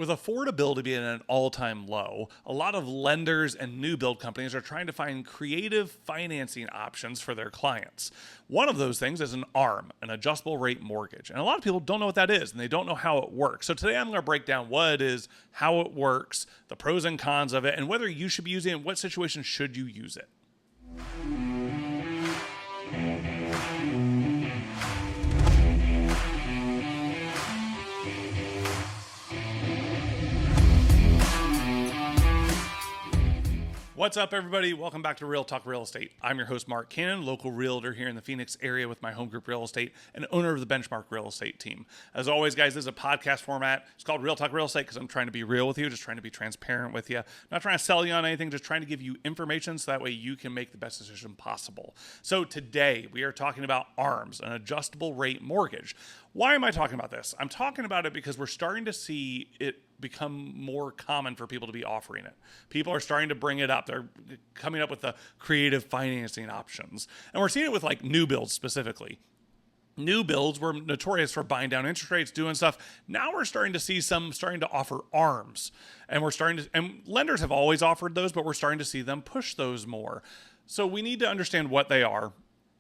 With affordability being at an all-time low, a lot of lenders and new build companies are trying to find creative financing options for their clients. One of those things is an ARM, an adjustable rate mortgage. And a lot of people don't know what that is and they don't know how it works. So today I'm going to break down what it is, how it works, the pros and cons of it, and whether you should be using it, and what situation should you use it. What's up, everybody? Welcome back to Real Talk Real Estate. I'm your host, Mark Cannon, local realtor here in the Phoenix area with my home group real estate and owner of the Benchmark Real Estate team. As always, guys, this is a podcast format. It's called Real Talk Real Estate because I'm trying to be real with you, just trying to be transparent with you. Not trying to sell you on anything, just trying to give you information so that way you can make the best decision possible. So today we are talking about ARMs, an adjustable rate mortgage. Why am I talking about this? I'm talking about it because we're starting to see it become more common for people to be offering it. People are starting to bring it up. They're coming up with the creative financing options. And we're seeing it with like new builds specifically. New builds were notorious for buying down interest rates, doing stuff. Now we're starting to see some starting to offer ARMs. And and lenders have always offered those, but we're starting to see them push those more. So we need to understand what they are,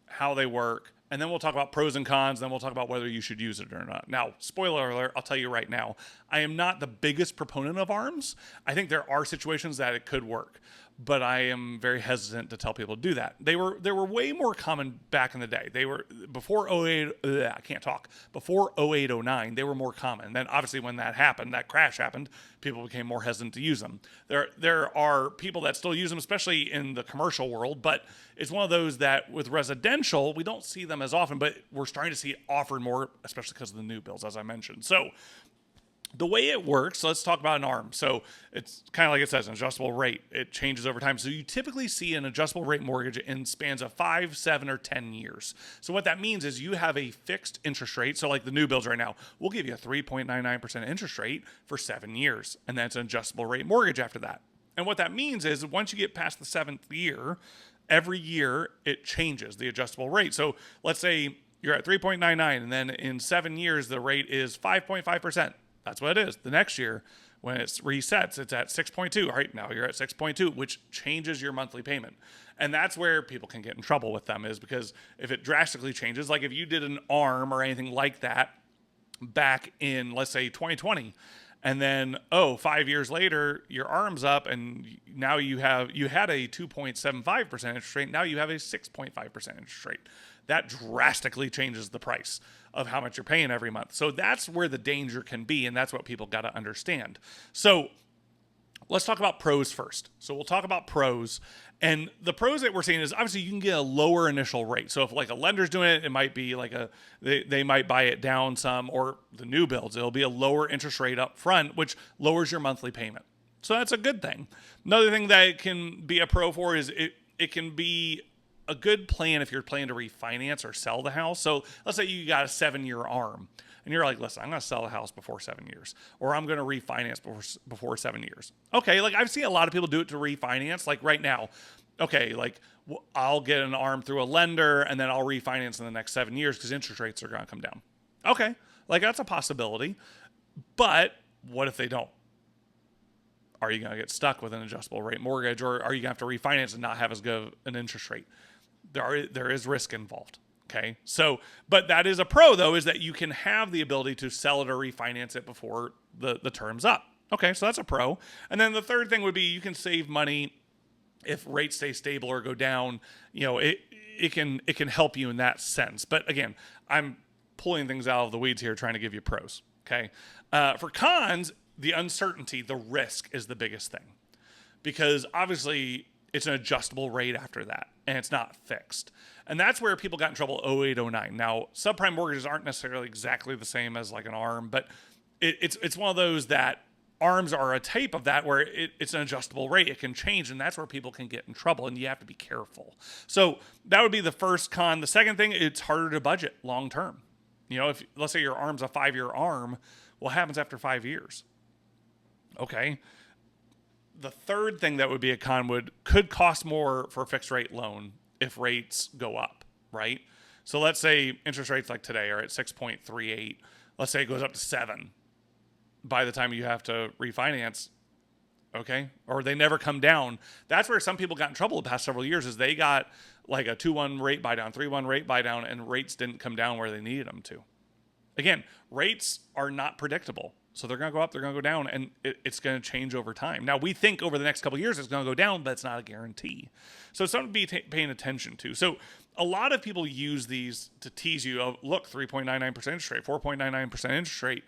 how they work, and then we'll talk about pros and cons, then we'll talk about whether you should use it or not. Now, spoiler alert, I'll tell you right now, I am not the biggest proponent of ARMs. I think there are situations that it could work, but I am very hesitant to tell people to do that. They were way more common back in the day. They were before 08, I can't talk. Before 08, 09, they were more common. And then obviously when that happened, that crash happened, people became more hesitant to use them. There are people that still use them, especially in the commercial world, but it's one of those that with residential, we don't see them as often, but we're starting to see it offered more, especially because of the new builds, as I mentioned. So the way it works, let's talk about an ARM. So it's kind of like it says, an adjustable rate. It changes over time. So you typically see an adjustable rate mortgage in spans of 5, 7, or 10 years. So what that means is you have a fixed interest rate. So like the new builds right now, we'll give you a 3.99% interest rate for 7 years. And then it's an adjustable rate mortgage after that. And what that means is once you get past the 7th year, every year it changes the adjustable rate. So let's say you're at 3.99 and then in 7 years, the rate is 5.5%. That's what it is. The next year, when it resets, it's at 6.2. Right now, you're at 6.2, which changes your monthly payment. And that's where people can get in trouble with them, is because if it drastically changes, like if you did an ARM or anything like that back in, let's say, 2020, and then, 5 years later, your ARM's up, and now you had a 2.75% interest rate. Now you have a 6.5% interest rate. That drastically changes the price of how much you're paying every month. So that's where the danger can be, and that's what people got to understand. So let's talk about pros first. So we'll talk about pros. And the pros that we're seeing is obviously you can get a lower initial rate. So if like a lender's doing it, it might be like they might buy it down some, or the new builds, it'll be a lower interest rate up front, which lowers your monthly payment. So that's a good thing. Another thing that it can be a pro for is it can be a good plan if you're planning to refinance or sell the house. So let's say you got a 7-year ARM and you're like, listen, I'm going to sell the house before 7 years, or I'm going to refinance before 7 years. Okay. Like I've seen a lot of people do it to refinance. Like right now, okay, like I'll get an ARM through a lender and then I'll refinance in the next 7 years because interest rates are going to come down. Okay. Like that's a possibility, but what if they don't? Are you going to get stuck with an adjustable rate mortgage, or are you going to have to refinance and not have as good of an interest rate? There is risk involved. Okay. So, but that is a pro though, is that you can have the ability to sell it or refinance it before the term's up. Okay. So that's a pro. And then the third thing would be you can save money if rates stay stable or go down. You know, it can help you in that sense. But again, I'm pulling things out of the weeds here, trying to give you pros. Okay. For cons, the uncertainty, the risk is the biggest thing, because obviously it's an adjustable rate after that, and it's not fixed. And that's where people got in trouble 08, 09. Now, subprime mortgages aren't necessarily exactly the same as like an ARM, but it's one of those that ARMs are a type of that where it's an adjustable rate. It can change, and that's where people can get in trouble, and you have to be careful. So that would be the first con. The second thing, it's harder to budget long term. You know, if let's say your ARM's a 5-year ARM, what happens after 5 years? Okay. The third thing that would be a con could cost more for a fixed rate loan if rates go up, right? So let's say interest rates like today are at 6.38. Let's say it goes up to 7. by the time you have to refinance. Okay. Or they never come down. That's where some people got in trouble the past several years, is they got like a 2-1 rate buy down, 3-1 rate buy down, and rates didn't come down where they needed them to. Again, rates are not predictable. So they're going to go up, they're going to go down, and it's going to change over time. Now, we think over the next couple of years it's going to go down, but it's not a guarantee. So it's something to be paying attention to. So a lot of people use these to tease you. Oh, look, 3.99% interest rate, 4.99% interest rate.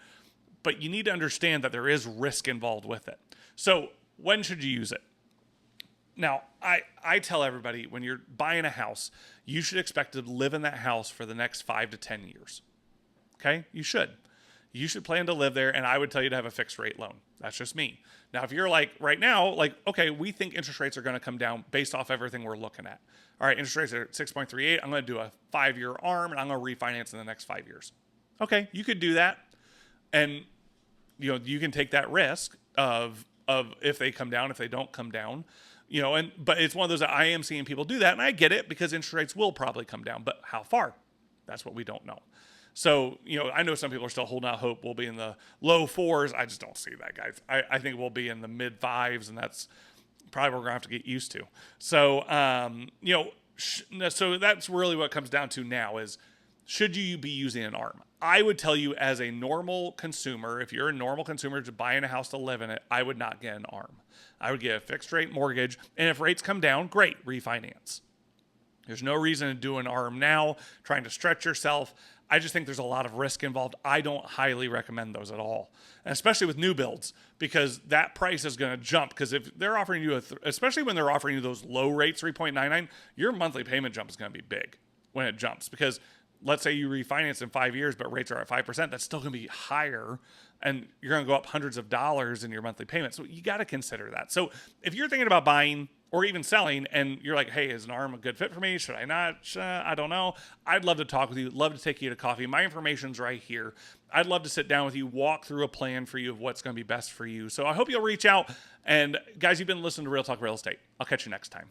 But you need to understand that there is risk involved with it. So when should you use it? Now, I tell everybody, when you're buying a house, you should expect to live in that house for the next 5 to 10 years. Okay? You should. You should plan to live there, and I would tell you to have a fixed rate loan. That's just me. Now, if you're like right now, like, okay, we think interest rates are going to come down based off everything we're looking at. All right, interest rates are at 6.38. I'm going to do a 5-year ARM, and I'm going to refinance in the next 5 years. Okay, you could do that, and you can take that risk of if they come down, if they don't come down, but it's one of those that I am seeing people do that, and I get it because interest rates will probably come down, but how far? That's what we don't know. So, I know some people are still holding out hope we'll be in the low 4s. I just don't see that, guys. I think we'll be in the mid 5s, and that's probably what we're going to have to get used to. So, so that's really what it comes down to now is, should you be using an ARM? I would tell you, as a normal consumer, if you're a normal consumer to buying a house to live in it, I would not get an ARM. I would get a fixed rate mortgage, and if rates come down, great, refinance. There's no reason to do an ARM now, trying to stretch yourself. I just think there's a lot of risk involved. I don't highly recommend those at all, and especially with new builds, because that price is going to jump. Because if they're offering you, especially when they're offering you those low rates, 3.99, your monthly payment jump is going to be big when it jumps. Because let's say you refinance in 5 years, but rates are at 5%, that's still going to be higher, and you're going to go up hundreds of dollars in your monthly payment. So you got to consider that. So if you're thinking about buying or even selling, and you're like, hey, is an ARM a good fit for me? Should I not? I don't know. I'd love to talk with you. Love to take you to coffee. My information's right here. I'd love to sit down with you, walk through a plan for you of what's going to be best for you. So I hope you'll reach out. And guys, you've been listening to Real Talk Real Estate. I'll catch you next time.